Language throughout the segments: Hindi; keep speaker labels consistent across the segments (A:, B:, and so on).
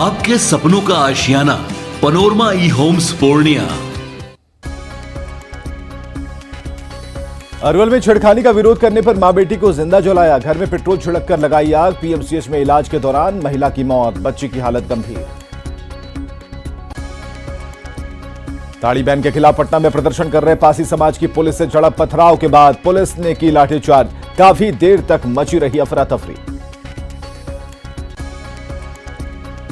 A: आपके सपनों का आशियाना पनोरमा ई होम्स पूर्णिया।
B: अरवल में छेड़खानी का विरोध करने पर मां बेटी को जिंदा जलाया, घर में पेट्रोल छिड़ककर लगाई आग। पीएमसीएच में इलाज के दौरान महिला की मौत, बच्ची की हालत गंभीर। ताड़ी बैन के खिलाफ पटना में प्रदर्शन कर रहे पासी समाज की पुलिस से झड़प, पथराव के बाद पुलिस ने की लाठीचार्ज, काफी देर तक मची रही अफरा तफरी।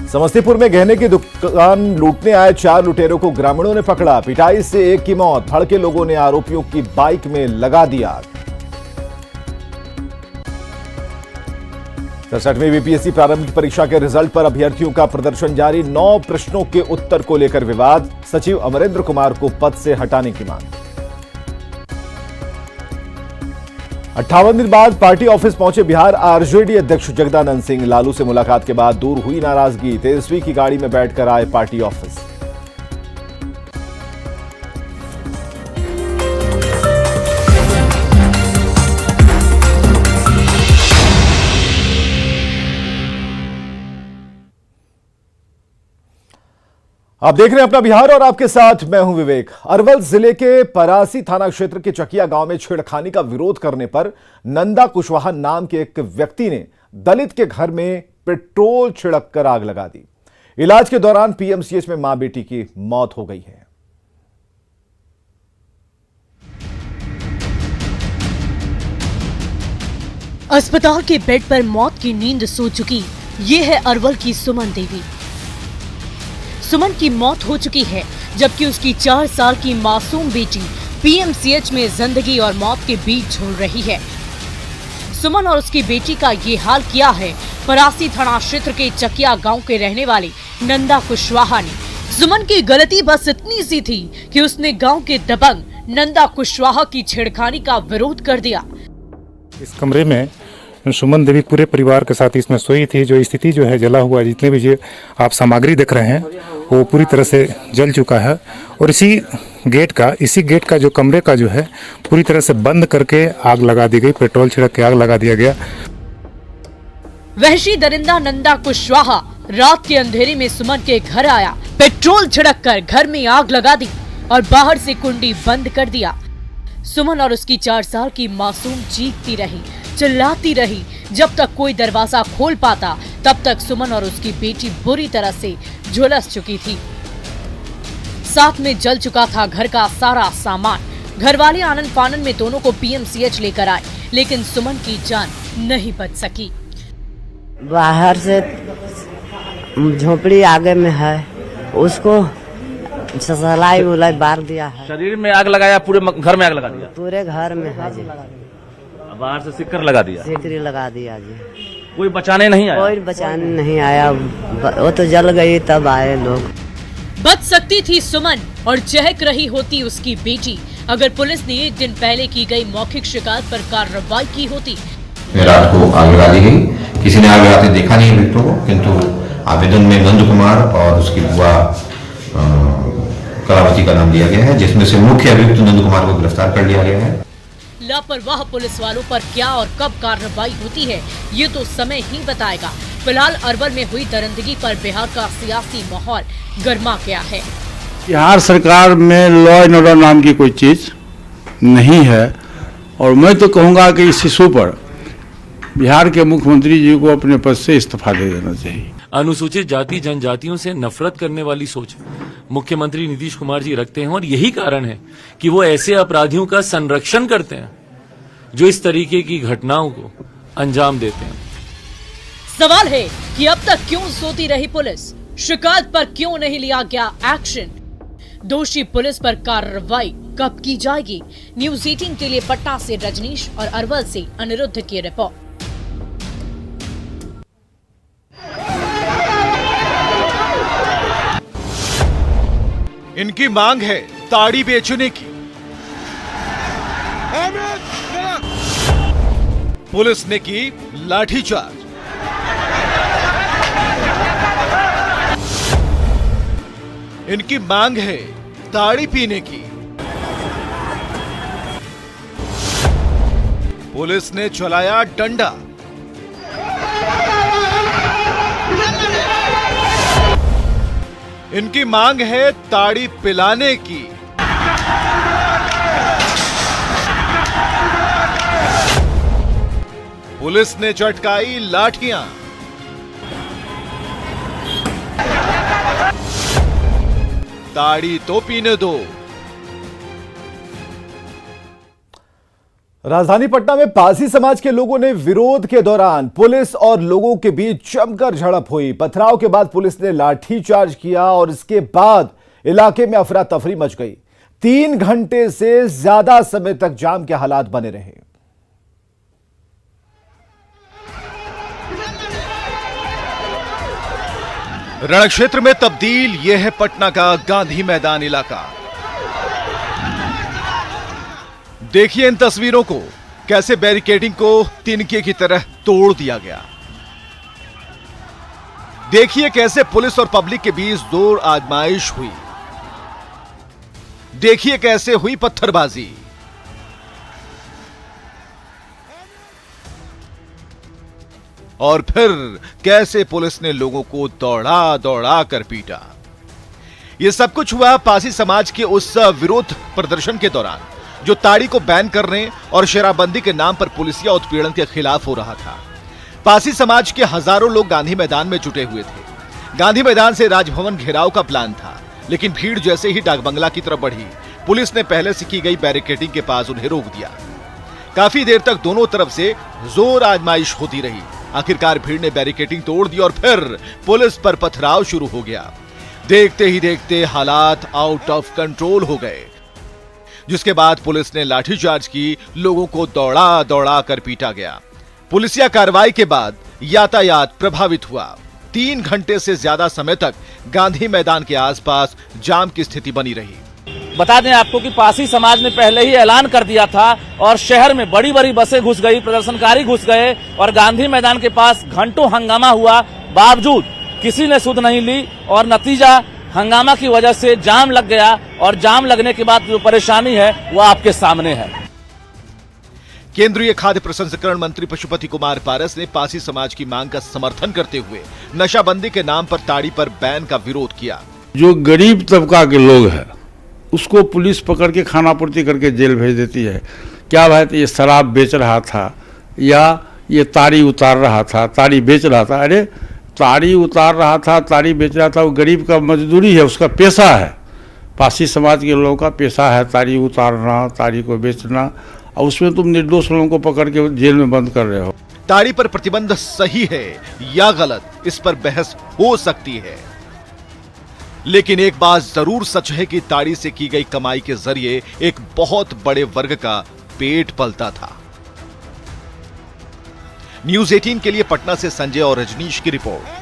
B: समस्तीपुर में गहने की दुकान लूटने आए 4 लुटेरों को ग्रामीणों ने पकड़ा, पिटाई से एक की मौत, भड़के लोगों ने आरोपियों की बाइक में लगा दिया आग। 67वीं बीपीएससी प्रारंभिक परीक्षा के रिजल्ट पर अभ्यर्थियों का प्रदर्शन जारी, 9 प्रश्नों के उत्तर को लेकर विवाद, सचिव अमरेंद्र कुमार को पद से हटाने की मांग। 58 दिन बाद पार्टी ऑफिस पहुंचे बिहार आरजेडी अध्यक्ष जगदानंद सिंह। लालू से मुलाकात के बाद दूर हुई नाराजगी, तेजस्वी की गाड़ी में बैठकर आए पार्टी ऑफिस। आप देख रहे हैं अपना बिहार और आपके साथ मैं हूं विवेक। अरवल जिले के परासी थाना क्षेत्र के चकिया गांव में छेड़खानी का विरोध करने पर नंदा कुशवाहा नाम के एक व्यक्ति ने दलित के घर में पेट्रोल छिड़ककर आग लगा दी। इलाज के दौरान पीएमसीएच में मां बेटी की मौत हो गई है।
C: अस्पताल के बेड पर मौत की नींद सो चुकी ये है अरवल की सुमन देवी। सुमन की मौत हो चुकी है, जबकि उसकी 4 साल की मासूम बेटी पीएमसीएच में जिंदगी और मौत के बीच झूल रही है। सुमन और उसकी बेटी का ये हाल किया है परासी थाना क्षेत्र के चकिया गांव के रहने वाले नंदा कुशवाहा ने। सुमन की गलती बस इतनी सी थी कि उसने गांव के दबंग नंदा कुशवाहा की छेड़खानी का विरोध कर दिया।
D: इस कमरे में सुमन देवी पूरे परिवार के साथ इसमें सोई थी। जो स्थिति जो है जला हुआ, जितने भी आप सामग्री देख रहे हैं वो पूरी तरह से जल चुका है। और इसी गेट का जो कमरे का जो है पूरी तरह से बंद करके आग लगा दी गई, पेट्रोल छिड़क के आग लगा दिया गया।
C: वहशी दरिंदा नंदा कुशवाहा रात के अंधेरे में सुमन के घर आया, पेट्रोल छिड़क कर घर में आग लगा दी और बाहर से कुंडी बंद कर दिया। सुमन और उसकी 4 साल की मासूम चीखती रही, चिल्लाती रही। जब तक कोई दरवाजा खोल पाता तब तक सुमन और उसकी बेटी बुरी तरह से झुलस चुकी थी। साथ में जल चुका था घर का सारा सामान। घर वाले आनन फानन में दोनों को पीएमसीएच लेकर आए, लेकिन सुमन की जान नहीं बच सकी।
E: बाहर से झोपड़ी आगे में है, उसको सलाई उलाई बार दिया है।
F: शरीर में आग लगाया, पूरे घर में आग लगा दिया?
E: पूरे घर में है जी।
F: बाहर से सिक्कर लगा दिया?
E: सिक्कर लगा दिया जी।
F: कोई बचाने नहीं आया?
E: कोई बचाने नहीं आया, वो तो जल गई तब आए लोग।
C: बच सकती थी सुमन और चहक रही होती उसकी बेटी अगर पुलिस ने 1 दिन पहले की गई मौखिक शिकायत पर कार्रवाई की होती।
G: रात को आग लगा दी गई, किसी ने आग लगाते देखा नहीं बेटों को, किंतु आवेदन में नंद कुमार और उसकी बुआ कलावती का नाम दिया गया है, जिसमें से मुख्य अभियुक्त नंद कुमार को गिरफ्तार कर लिया गया है।
C: लापरवाह पुलिस वालों पर क्या और कब कार्रवाई होती है ये तो समय ही बताएगा। फिलहाल अरवल में हुई दरिंदगी पर बिहार का सियासी माहौल गर्मा गया है।
H: बिहार सरकार में लॉ एंड ऑर्डर नाम की कोई चीज नहीं है और मैं तो कहूँगा कि इस इशू पर बिहार के मुख्यमंत्री जी को अपने पद से इस्तीफा दे देना चाहिए।
I: अनुसूचित जाति जनजातियों से नफरत करने वाली सोच मुख्यमंत्री नीतीश कुमार जी रखते हैं और यही कारण है कि वो ऐसे अपराधियों का संरक्षण करते हैं जो इस तरीके की घटनाओं को अंजाम देते हैं।
C: सवाल है कि अब तक क्यों सोती रही पुलिस, शिकायत पर क्यों नहीं लिया गया एक्शन, दोषी पुलिस पर कार्रवाई कब की जाएगी। न्यूज़ 18 के लिए पटना से रजनीश और अरवल से अनिरुद्ध की रिपोर्ट।
J: इनकी मांग है ताड़ी बेचने की। पुलिस ने की लाठीचार्ज। इनकी मांग है ताड़ी पीने की। पुलिस ने चलाया डंडा। इनकी मांग है ताड़ी पिलाने की। पुलिस ने चटकाई लाठियां। ताड़ी तो पीने दो।
B: राजधानी पटना में पारसी समाज के लोगों ने विरोध के दौरान पुलिस और लोगों के बीच जमकर झड़प हुई। पथराव के बाद पुलिस ने लाठीचार्ज किया और इसके बाद इलाके में अफरा तफरी मच गई। 3 घंटे से ज्यादा समय तक जाम के हालात बने रहे।
J: रणक्षेत्र में तब्दील यह है पटना का गांधी मैदान इलाका। देखिए इन तस्वीरों को, कैसे बैरिकेडिंग को तिनके की तरह तोड़ दिया गया। देखिए कैसे पुलिस और पब्लिक के बीच जोर आजमाइश हुई। देखिए कैसे हुई पत्थरबाजी। और फिर कैसे पुलिस ने लोगों को दौड़ा दौड़ा कर पीटा। यह सब कुछ हुआ पारसी समाज के उस विरोध प्रदर्शन के दौरान जो ताड़ी को बैन करने और शराबबंदी के नाम पर पुलिसिया उत्पीड़न के खिलाफ हो रहा था। पारसी समाज के हजारों लोग गांधी मैदान में जुटे हुए थे। गांधी मैदान से राजभवन घेराव का प्लान था, लेकिन भीड़ जैसे ही डाकबंगला की तरफ बढ़ी, पुलिस ने पहले से की गई बैरिकेडिंग के पास उन्हें रोक दिया। काफी देर तक दोनों तरफ से जोर आजमाइश होती रही। आखिरकार भीड़ ने बैरिकेडिंग तोड़ दी और फिर पुलिस पर पथराव शुरू हो गया। देखते ही देखते हालात आउट ऑफ कंट्रोल हो गए, जिसके बाद पुलिस ने लाठीचार्ज की, लोगों को दौड़ा दौड़ा कर पीटा गया। पुलिसिया कार्रवाई के बाद यातायात प्रभावित हुआ। 3 घंटे से ज्यादा समय तक गांधी मैदान के आसपास जाम की स्थिति बनी रही।
F: बता दें आपको कि पारसी समाज ने पहले ही ऐलान कर दिया था और शहर में बड़ी बड़ी बसें घुस गई, प्रदर्शनकारी घुस गए और गांधी मैदान के पास घंटों हंगामा हुआ। बावजूद किसी ने सुध नहीं ली और नतीजा हंगामा की वजह से जाम लग गया। और जाम लगने के बाद जो परेशानी है वो आपके सामने है।
J: केंद्रीय खाद्य प्रसंस्करण मंत्री पशुपति कुमार पारस ने पारसी समाज की मांग का समर्थन करते हुए नशाबंदी के नाम पर ताड़ी पर बैन का विरोध किया।
H: जो गरीब तबका के लोग हैं उसको पुलिस पकड़ के खाना पूर्ति करके जेल भेज देती है। क्या बात, ये शराब बेच रहा था या ये ताड़ी उतार रहा था, ताड़ी बेच रहा था? अरे ताड़ी उतार रहा था, ताड़ी बेच रहा था, वो गरीब का मजदूरी है, उसका पेशा है। पारसी समाज के लोगों का पेशा है ताड़ी उतारना, ताड़ी को बेचना, और उसमें तुम निर्दोष लोगों को पकड़ के जेल में बंद कर रहे हो।
J: ताड़ी पर प्रतिबंध सही है या गलत, इस पर बहस हो सकती है, लेकिन एक बात जरूर सच है कि ताड़ी से की गई कमाई के जरिए एक बहुत बड़े वर्ग का पेट पलता था। न्यूज़ 18 के लिए पटना से संजय और रजनीश की रिपोर्ट।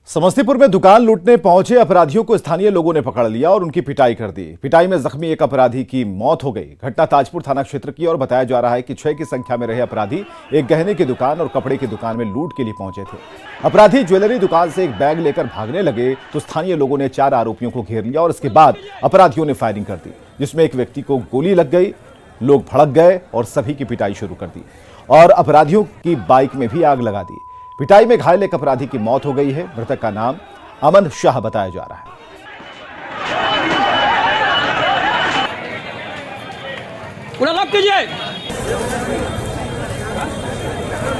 B: समस्तीपुर में दुकान लूटने पहुंचे अपराधियों को स्थानीय लोगों ने पकड़ लिया और उनकी पिटाई कर दी। पिटाई में जख्मी एक अपराधी की मौत हो गई। घटना ताजपुर थाना क्षेत्र की और बताया जा रहा है कि 6 की संख्या में रहे अपराधी एक गहने की दुकान और कपड़े की दुकान में लूट के लिए पहुंचे थे। अपराधी ज्वेलरी दुकान से एक बैग लेकर भागने लगे तो स्थानीय लोगों ने 4 आरोपियों को घेर लिया और इसके बाद अपराधियों ने फायरिंग कर दी, जिसमें एक व्यक्ति को गोली लग गई। लोग भड़क गए और सभी की पिटाई शुरू कर दी और अपराधियों की बाइक में भी आग लगा दी। पिटाई में घायल एक अपराधी की मौत हो गई है। मृतक का नाम अमन शाह बताया जा रहा है।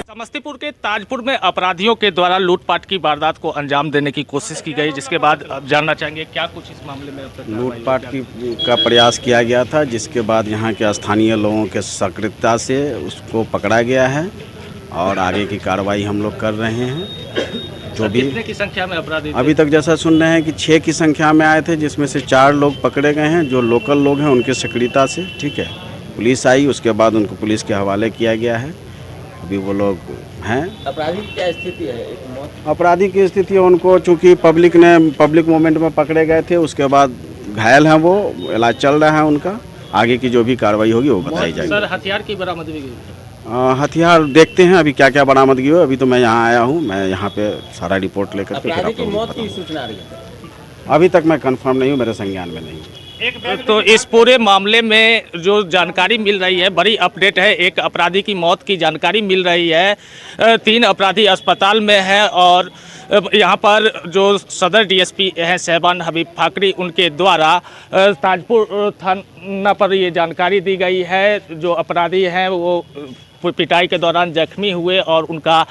K: समस्तीपुर के ताजपुर में अपराधियों के द्वारा लूटपाट की वारदात को अंजाम देने की कोशिश की गई, जिसके बाद अब जानना चाहेंगे क्या कुछ इस मामले में
L: लूटपाट का प्रयास किया गया था, जिसके बाद यहाँ के स्थानीय लोगों के सक्रियता से उसको पकड़ा गया है और आगे की कार्रवाई हम लोग कर रहे हैं। जो भी
K: कितने की संख्या में अपराधी
L: अभी तक जैसा सुन रहे हैं कि 6 की संख्या में आए थे, जिसमें से 4 लोग पकड़े गए हैं जो लोकल लोग हैं उनके सक्रियता से। ठीक है, पुलिस आई, उसके बाद उनको पुलिस के हवाले किया गया है। अभी वो लोग हैं।
F: अपराधी की क्या स्थिति है?
L: अपराधी की स्थिति उनको चूँकि पब्लिक मूवमेंट में पकड़े गए थे, उसके बाद घायल हैं, वो इलाज चल रहा है उनका। आगे की जो भी कार्रवाई होगी वो बताई जाएगी।
K: सर, हथियार की बरामदगी हुई?
L: हथियार देखते हैं अभी क्या क्या बरामदगी हो। अभी तो मैं यहाँ आया हूँ, मैं यहाँ पे सारा रिपोर्ट लेकर के
F: अपराधी की मौत की सूचना आ रही है?
L: अभी तक मैं कंफर्म नहीं हूँ, मेरे संज्ञान में नहीं।
K: तो इस पूरे मामले में जो जानकारी मिल रही है, बड़ी अपडेट है। एक अपराधी की मौत की जानकारी मिल रही है। 3 अपराधी अस्पताल में है और यहाँ पर जो सदर डीएसपी हैं शहबान हबीब फाकरी, उनके द्वारा ताजपुर थाना पर ये जानकारी दी गई है। जो अपराधी हैं वो पिटाई के दौरान जख्मी हुए और उनका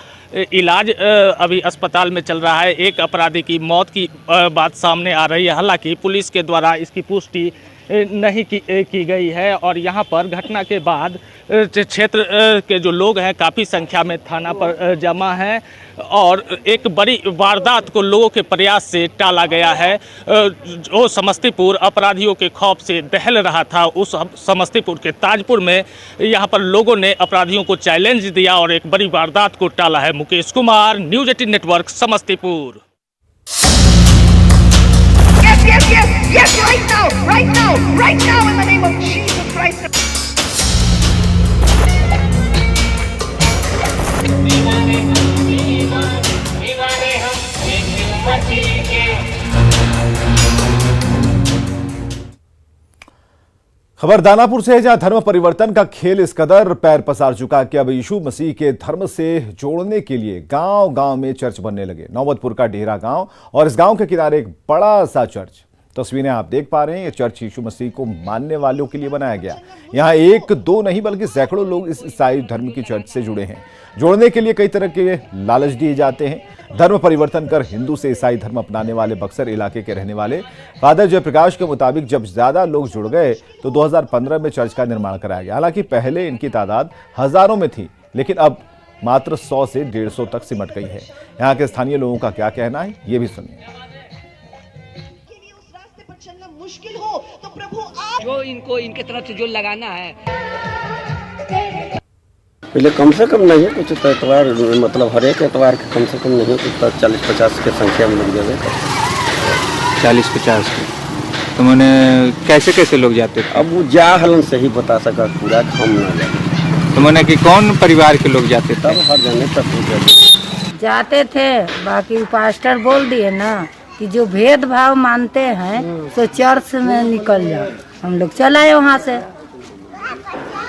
K: इलाज अभी अस्पताल में चल रहा है। एक अपराधी की मौत की बात सामने आ रही है। हालांकि पुलिस के द्वारा इसकी पुष्टि नहीं की गई है और यहाँ पर घटना के बाद क्षेत्र के जो लोग हैं काफ़ी संख्या में थाना पर जमा हैं और एक बड़ी वारदात को लोगों के प्रयास से टाला गया है। जो समस्तीपुर अपराधियों के खौफ से दहल रहा था, उस समस्तीपुर के ताजपुर में यहाँ पर लोगों ने अपराधियों को चैलेंज दिया और एक बड़ी वारदात को टाला है। Mukesh Kumar, news 18 network, Samastipur.
M: Yes, right now, in the name of Jesus Christ.
B: खबर दानापुर से है, जहां धर्म परिवर्तन का खेल इस कदर पैर पसार चुका कि अब यीशु मसीह के धर्म से जोड़ने के लिए गांव-गांव में चर्च बनने लगे। नौबतपुर का डेहरा गांव और इस गांव के किनारे एक बड़ा सा चर्च, तस्वीरें आप देख पा रहे हैं। ये चर्च यीशु मसीह को मानने वालों के लिए बनाया गया। यहाँ 1-2 नहीं बल्कि सैकड़ों लोग इस ईसाई धर्म की चर्च से जुड़े हैं। जोड़ने के लिए कई तरह के लालच दिए जाते हैं। धर्म परिवर्तन कर हिंदू से ईसाई धर्म अपनाने वाले बक्सर इलाके के रहने वाले फादर जयप्रकाश के मुताबिक जब ज्यादा लोग जुड़ गए तो 2015 में चर्च का निर्माण कराया गया। हालांकि पहले इनकी तादाद हजारों में थी, लेकिन अब मात्र 100 से 150 तक सिमट गई है। यहाँ के स्थानीय लोगों का क्या कहना है, ये भी सुनिए।
M: मुश्किल हो तो प्रभु आप
N: जो इनको इनके तरफ से जो लगाना है,
L: पहले कम से कम नहीं है कुछ एतवार, मतलब हर एक एतवार के कम से कम नहीं कुछ 40-50 के संख्या में लोग जाते।
O: 40-50 के तो मैंने कैसे लोग जाते थे?
L: अब वो जा हलन से ही बता सका, पूरा हम ना जाते।
O: तो मैंने कि कौन परिवार के लोग जाते थे?
L: तब हर जाने तक
P: जाते थे। बाकी पास्टर बोल दिए ना कि जो भेदभाव मानते हैं तो चर्च में निकल जाओ। हम लोग चलाए वहाँ से।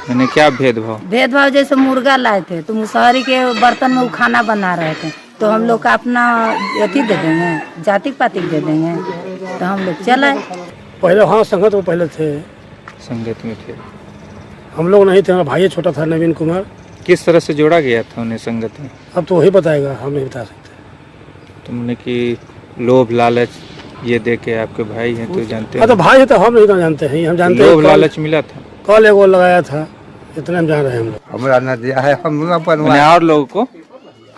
O: मैंने क्या भेदभाव?
P: जैसे मुर्गा लाए थे तो मुसहरी के बर्तन में वो खाना बना रहे थे, तो हम लोग का अपना अथी दे देंगे, जाति पाति दे देंगे, तो हम लोग चलाए।
Q: पहले हाँ संगत में पहले थे,
O: संगत में थे।
Q: हम लोग नहीं थे, हमारा भाई छोटा था नवीन कुमार।
O: किस तरह से जोड़ा गया था उन्हें संगत में?
Q: अब तो वही बताएगा, हम नहीं बता सकते।
O: तुमने कि लोभ लालच ये दे के आपके भाई हैं तो जानते हैं?
Q: तो भाई है तो हम नहीं जानते हैं, हम जानते हैं।
O: लोभ लालच मिला था?
Q: कल एगो लगाया था, इतना हम जान रहे हैं। हम लोग
R: हमारा न दिया है, हम
O: और लोगों को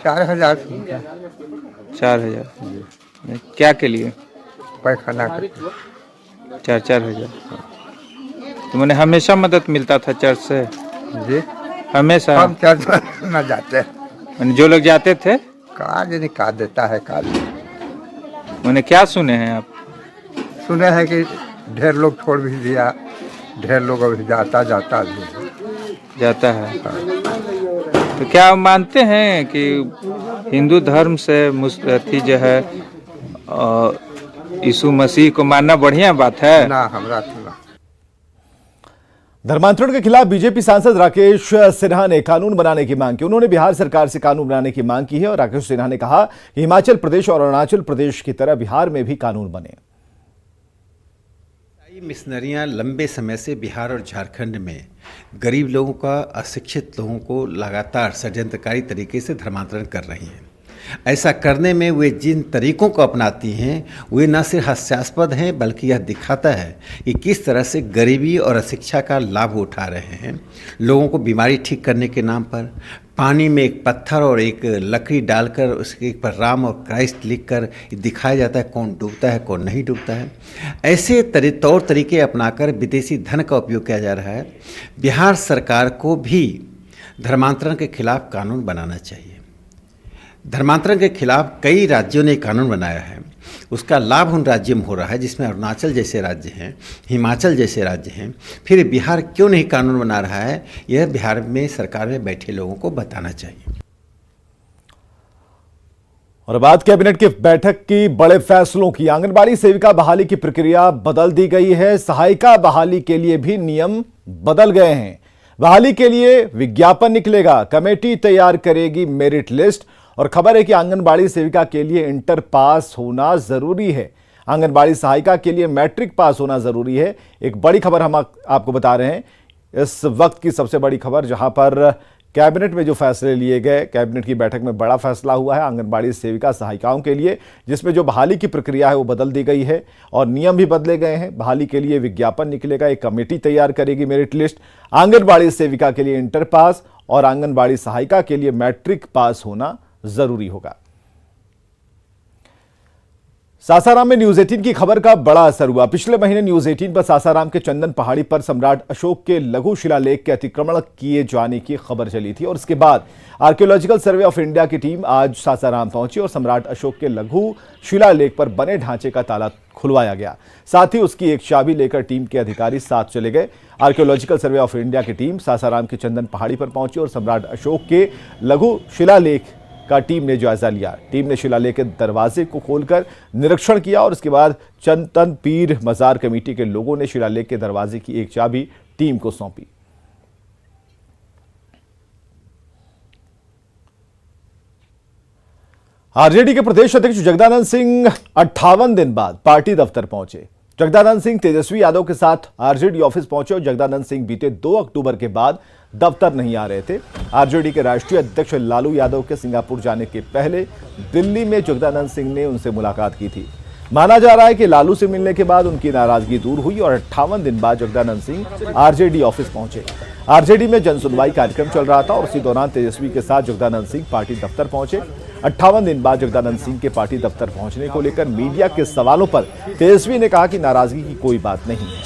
R: 4000
O: क्या के लिए?
R: पैखाना
O: 4,000। तो मैंने हमेशा मदद मिलता था चर्च से?
R: जी
O: हमेशा।
R: हम चर्च में न जाते,
O: जो लोग जाते थे
R: कहा देता है काल।
O: मैंने क्या सुने हैं आप?
R: सुने हैं कि ढेर लोग छोड़ भी दिया, ढेर लोग अभी जाता
O: है। तो क्या मानते हैं कि हिंदू धर्म से मुस्लिम जो है यीशु मसीह को मानना बढ़िया बात है?
R: ना, हमरा
B: धर्मांतरण के खिलाफ बीजेपी सांसद राकेश सिन्हा ने कानून बनाने की मांग की। उन्होंने बिहार सरकार से कानून बनाने की मांग की है और राकेश सिन्हा ने कहा कि हिमाचल प्रदेश और अरुणाचल प्रदेश की तरह बिहार में भी कानून बने।
S: मिशनरियां लंबे समय से बिहार और झारखंड में गरीब लोगों का, अशिक्षित लोगों को लगातार षड्यंत्रकारी तरीके से धर्मांतरण कर रही हैं। ऐसा करने में वे जिन तरीकों को अपनाती हैं वे न सिर्फ हास्यास्पद हैं, बल्कि यह दिखाता है कि किस तरह से गरीबी और अशिक्षा का लाभ उठा रहे हैं। लोगों को बीमारी ठीक करने के नाम पर पानी में एक पत्थर और एक लकड़ी डालकर उसके पर राम और क्राइस्ट लिखकर दिखाया जाता है कौन डूबता है कौन नहीं डूबता है। ऐसे तौर तरीके अपनाकर विदेशी धन का उपयोग किया जा रहा है। बिहार सरकार को भी धर्मांतरण के खिलाफ कानून बनाना चाहिए। धर्मांतरण के खिलाफ कई राज्यों ने कानून बनाया है, उसका लाभ उन राज्यों में हो रहा है जिसमें अरुणाचल जैसे राज्य हैं, हिमाचल जैसे राज्य हैं। फिर बिहार क्यों नहीं कानून बना रहा है, यह बिहार में सरकार में बैठे लोगों को बताना चाहिए।
B: और बात कैबिनेट की बैठक की बड़े फैसलों की। आंगनबाड़ी सेविका बहाली की प्रक्रिया बदल दी गई है। सहायिका बहाली के लिए भी नियम बदल गए हैं। बहाली के लिए विज्ञापन निकलेगा, कमेटी तैयार करेगी मेरिट लिस्ट। और खबर है कि आंगनबाड़ी सेविका के लिए इंटर पास होना जरूरी है, आंगनबाड़ी सहायिका के लिए मैट्रिक पास होना जरूरी है। एक बड़ी खबर हम आपको बता रहे हैं, इस वक्त की सबसे बड़ी खबर, जहां पर कैबिनेट में जो फैसले लिए गए, कैबिनेट की बैठक में बड़ा फैसला हुआ है आंगनबाड़ी सेविका सहायिकाओं के लिए, जिसमें जो बहाली की प्रक्रिया है वो बदल दी गई है और नियम भी बदले गए हैं। बहाली के लिए विज्ञापन निकलेगा, एक कमेटी तैयार करेगी मेरिट लिस्ट। आंगनबाड़ी सेविका के लिए इंटर पास और आंगनबाड़ी सहायिका के लिए मैट्रिक पास होना जरूरी होगा। सासाराम में न्यूज 18 की खबर का बड़ा असर हुआ। पिछले महीने न्यूज 18 पर सासाराम के चंदन पहाड़ी पर सम्राट अशोक के लघु शिलालेख के अतिक्रमण किए जाने की खबर चली थी और उसके बाद आर्कियोलॉजिकल सर्वे ऑफ इंडिया की टीम आज सासाराम पहुंची और सम्राट अशोक के लघु शिलालेख पर बने ढांचे का ताला खुलवाया गया। साथ ही उसकी एक चाबी लेकर टीम के अधिकारी साथ चले गए। आर्कियोलॉजिकल सर्वे ऑफ इंडिया की टीम सासाराम के चंदन पहाड़ी पर पहुंची और सम्राट अशोक के लघु शिलालेख का टीम ने जायजा लिया। टीम ने शिलालेख के दरवाजे को खोलकर निरीक्षण किया और उसके बाद चंदन पीर मजार कमेटी के लोगों ने शिलालेख के दरवाजे की एक चाबी टीम को सौंपी। आरजेडी के प्रदेश अध्यक्ष जगदानंद सिंह 58 दिन बाद पार्टी दफ्तर पहुंचे। जगदानंद सिंह तेजस्वी यादव के साथ आरजेडी ऑफिस पहुंचे और जगदानंद सिंह बीते 2 अक्टूबर के बाद दफ्तर नहीं आ रहे थे। आरजेडी के राष्ट्रीय अध्यक्ष लालू यादव के सिंगापुर जाने के पहले दिल्ली में जगदानंद सिंह ने उनसे मुलाकात की थी। माना जा रहा है कि लालू से मिलने के बाद उनकी नाराजगी दूर हुई और 58 दिन बाद जगदानंद सिंह आरजेडी ऑफिस पहुंचे। आरजेडी में जनसुनवाई कार्यक्रम चल रहा था और उसी दौरान तेजस्वी के साथ जगदानंद सिंह पार्टी दफ्तर पहुंचे। 58 दिन बाद जगदानंद सिंह के पार्टी दफ्तर पहुंचने को लेकर मीडिया के सवालों पर तेजस्वी ने कहा कि नाराजगी की कोई बात नहीं है।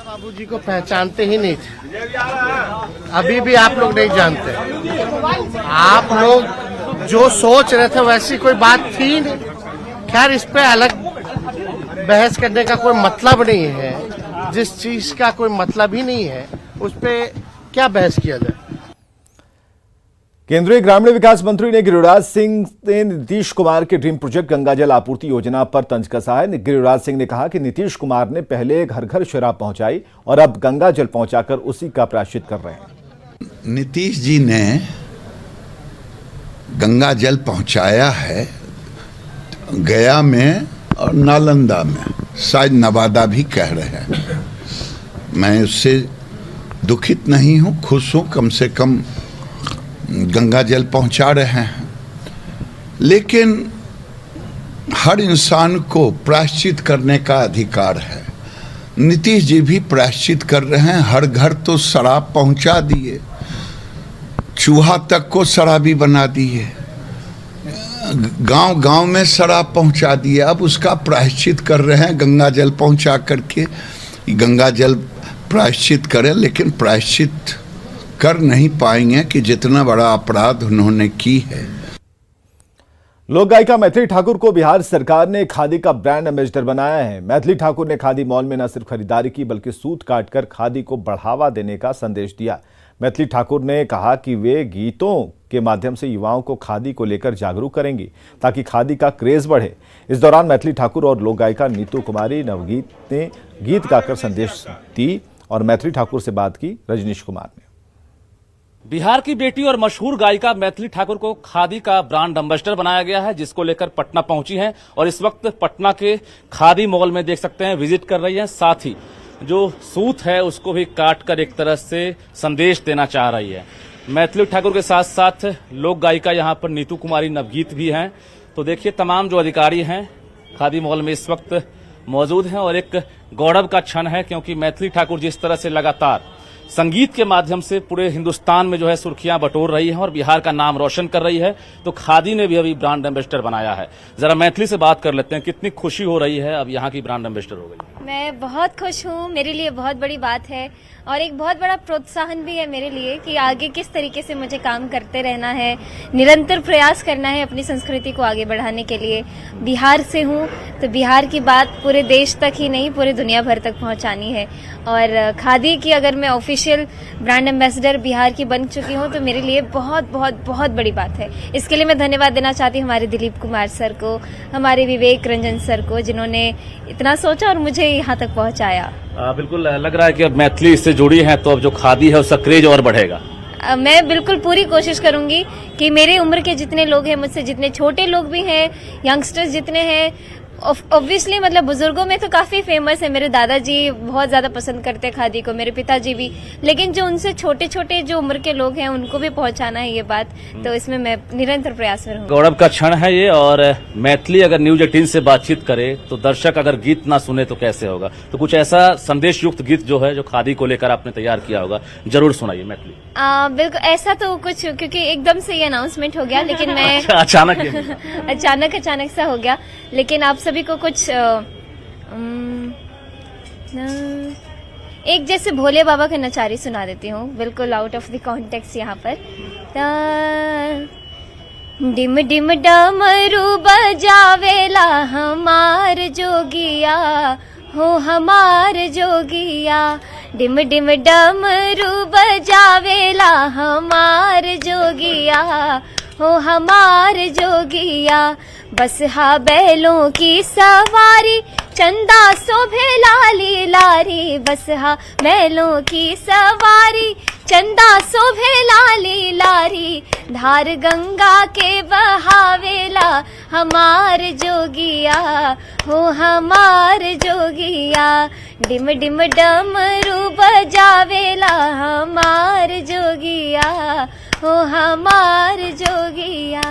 T: बाबू जी को पहचानते ही नहीं थे, अभी भी आप लोग नहीं जानते। आप लोग जो सोच रहे थे वैसी कोई बात थी नहीं। खैर, इस पे अलग बहस करने का कोई मतलब नहीं है। जिस चीज का कोई मतलब ही नहीं है उस पे क्या बहस किया जाए।
B: केंद्रीय ग्रामीण विकास मंत्री ने गिरिराज सिंह ने नीतीश कुमार के ड्रीम प्रोजेक्ट गंगाजल आपूर्ति योजना पर तंज कसा है। गिरिराज सिंह ने कहा कि नीतीश कुमार ने पहले घर घर शराब पहुंचाई और अब गंगाजल पहुंचाकर उसी का प्रायश्चित कर रहे हैं।
U: नीतीश जी ने गंगाजल पहुंचाया है गया में और नालंदा में, शायद नवादा भी कह रहे हैं। मैं उससे दुखित नहीं हूं, खुश हूं। कम से कम गंगाजल पहुंचा रहे हैं, लेकिन हर इंसान को प्रायश्चित करने का अधिकार है। नीतीश जी भी प्रायश्चित कर रहे हैं। हर घर तो शराब पहुंचा दिए, चूहा तक को शराबी बना दिए, गांव गांव में शराब पहुंचा दिए। अब उसका प्रायश्चित कर रहे हैं गंगाजल पहुंचा करके। गंगाजल प्रायश्चित करें, लेकिन प्रायश्चित कर नहीं पाएंगे कि जितना बड़ा अपराध उन्होंने की है।
B: लोक गायिका मैथिली ठाकुर को बिहार सरकार ने खादी का ब्रांड एम्बेसडर बनाया है। मैथिली ठाकुर ने खादी मॉल में न सिर्फ खरीदारी की बल्कि सूत काटकर खादी को बढ़ावा देने का संदेश दिया। मैथिली ठाकुर ने कहा कि वे गीतों के माध्यम से युवाओं को खादी को लेकर जागरूक करेंगी ताकि खादी का क्रेज बढ़े। इस दौरान मैथिली ठाकुर और लोक गायिका नीतू कुमारी नवगीत ने गीत गाकर संदेश दी और मैथिली ठाकुर से बात की रजनीश कुमार ने।
F: बिहार की बेटी और मशहूर गायिका मैथिली ठाकुर को खादी का ब्रांड एम्बेसडर बनाया गया है, जिसको लेकर पटना पहुंची हैं और इस वक्त पटना के खादी मॉल में देख सकते हैं विजिट कर रही हैं। साथ ही जो सूत है उसको भी काटकर एक तरह से संदेश देना चाह रही है। मैथिली ठाकुर के साथ साथ लोक गायिका यहां पर नीतू कुमारी नवगीत भी हैं। तो देखिए, तमाम जो अधिकारी हैं खादी मॉल में इस वक्त मौजूद हैं और एक गौरव का क्षण है, क्योंकि मैथिली ठाकुर जिस तरह से लगातार संगीत के माध्यम से पूरे हिंदुस्तान में जो है सुर्खियां बटोर रही हैं और बिहार का नाम रोशन कर रही है, तो खादी ने भी अभी ब्रांड एम्बेसडर बनाया है। जरा मैथिली से बात कर लेते हैं, कितनी खुशी हो रही है अब यहाँ की ब्रांड एम्बेसडर हो गई।
V: मैं बहुत खुश हूँ, मेरे लिए बहुत बड़ी बात है और एक बहुत बड़ा प्रोत्साहन भी है मेरे लिए कि आगे किस तरीके से मुझे काम करते रहना है, निरंतर प्रयास करना है अपनी संस्कृति को आगे बढ़ाने के लिए। बिहार से हूँ तो बिहार की बात पूरे देश तक ही नहीं पूरे दुनिया भर तक पहुँचानी है और खादी की अगर मैं official official brand ambassador Bihar की बन चुकी हूँ, तो मेरे लिए बहुत बहुत बहुत बड़ी बात है। इसके लिए मैं धन्यवाद देना चाहती हूँ हमारे दिलीप कुमार सर को, हमारे विवेक रंजन सर को, जिन्होंने इतना सोचा और मुझे यहाँ तक पहुँचाया।
F: बिल्कुल लग रहा है कि अब मैथिली इससे जुड़ी है तो अब जो खादी है उसका क्रेज और बढ़ेगा।
V: मैं बिल्कुल पूरी कोशिश करूंगी कि मेरे उम्र के जितने लोग हैं, मुझसे जितने छोटे लोग भी हैं, यंगस्टर्स जितने हैं, ऑब्वियसली मतलब बुजुर्गों में तो काफी फेमस है। मेरे दादाजी बहुत ज्यादा पसंद करते हैं खादी को, मेरे पिताजी भी, लेकिन जो उनसे छोटे छोटे जो उम्र के लोग हैं उनको भी पहुंचाना है ये बात, तो इसमें मैं निरंतर प्रयास में रहूंगी।
F: गौरव का क्षण है ये। और मैथिली अगर न्यूज 18 से बातचीत करे तो दर्शक अगर गीत ना सुने तो कैसे होगा, तो कुछ ऐसा संदेश युक्त गीत जो है जो खादी को लेकर आपने तैयार किया होगा, जरूर सुनाइए मैथिली।
V: बिल्कुल ऐसा तो कुछ, क्योंकि एकदम से ये अनाउंसमेंट हो गया, लेकिन मैं अचानक सा हो गया, लेकिन आप सभी को कुछ एक जैसे भोले बाबा का नचारी सुना देती हूँ, बिल्कुल आउट ऑफ द कॉन्टेक्स्ट यहाँ पर। डिम डिम डमरू बजावेला हमार जोगिया हो, हमार जोगिया, डिम डिम डमरू बजावेला हमार जोगिया हो, हमार जोगिया, बस हा बैलों की सवारी, चंदा शोभे लाली लारी, बस हा बैलों की सवारी, चंदा शोभे लाली लारी, धार गंगा के बहावेला हमार जोगिया हो, हमार जोगिया, डिम डिम डमरू बजावेला हमार जोगिया हो, हमार जोगिया।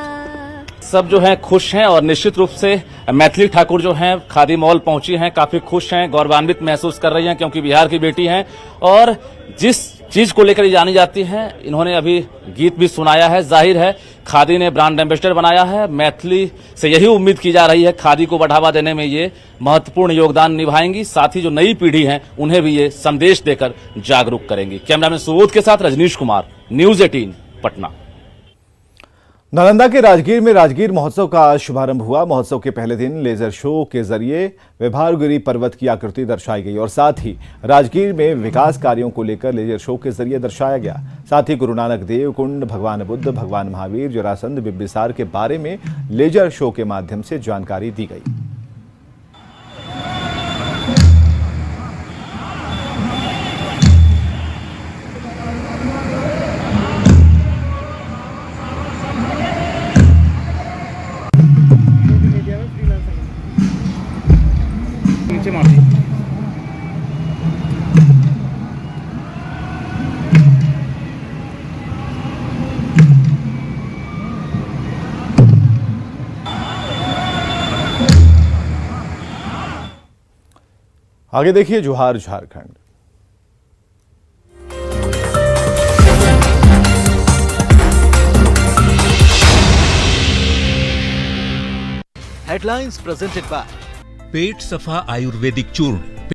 F: सब जो हैं खुश हैं और निश्चित रूप से मैथिली ठाकुर जो हैं खादी मॉल पहुंची हैं, काफी खुश हैं, गौरवान्वित महसूस कर रही हैं क्योंकि बिहार की बेटी हैं। और जिस चीज को लेकर जानी जाती हैं, इन्होंने अभी गीत भी सुनाया है। जाहिर है खादी ने ब्रांड एम्बेसडर बनाया है, मैथिली से यही उम्मीद की जा रही है, खादी को बढ़ावा देने में ये महत्वपूर्ण योगदान निभाएंगी। साथ ही जो नई पीढ़ी है उन्हें भी ये संदेश देकर जागरूक करेंगी। कैमरामैन सुबोध के साथ रजनीश कुमार, न्यूज 18 पटना।
B: नालंदा के राजगीर में राजगीर महोत्सव का शुभारंभ हुआ। महोत्सव के पहले दिन लेजर शो के जरिए विभारगिरी पर्वत की आकृति दर्शाई गई और साथ ही राजगीर में विकास कार्यों को लेकर लेजर शो के जरिए दर्शाया गया। साथ ही गुरु नानक देव कुंड, भगवान बुद्ध, भगवान महावीर, जरासंध, बिम्बिसार के बारे में लेजर शो के माध्यम से जानकारी दी गई। आगे देखिए जोहार झारखंड।
J: हेडलाइंस प्रेजेंटेड बाय
A: पेट सफा आयुर्वेदिक चूर्ण।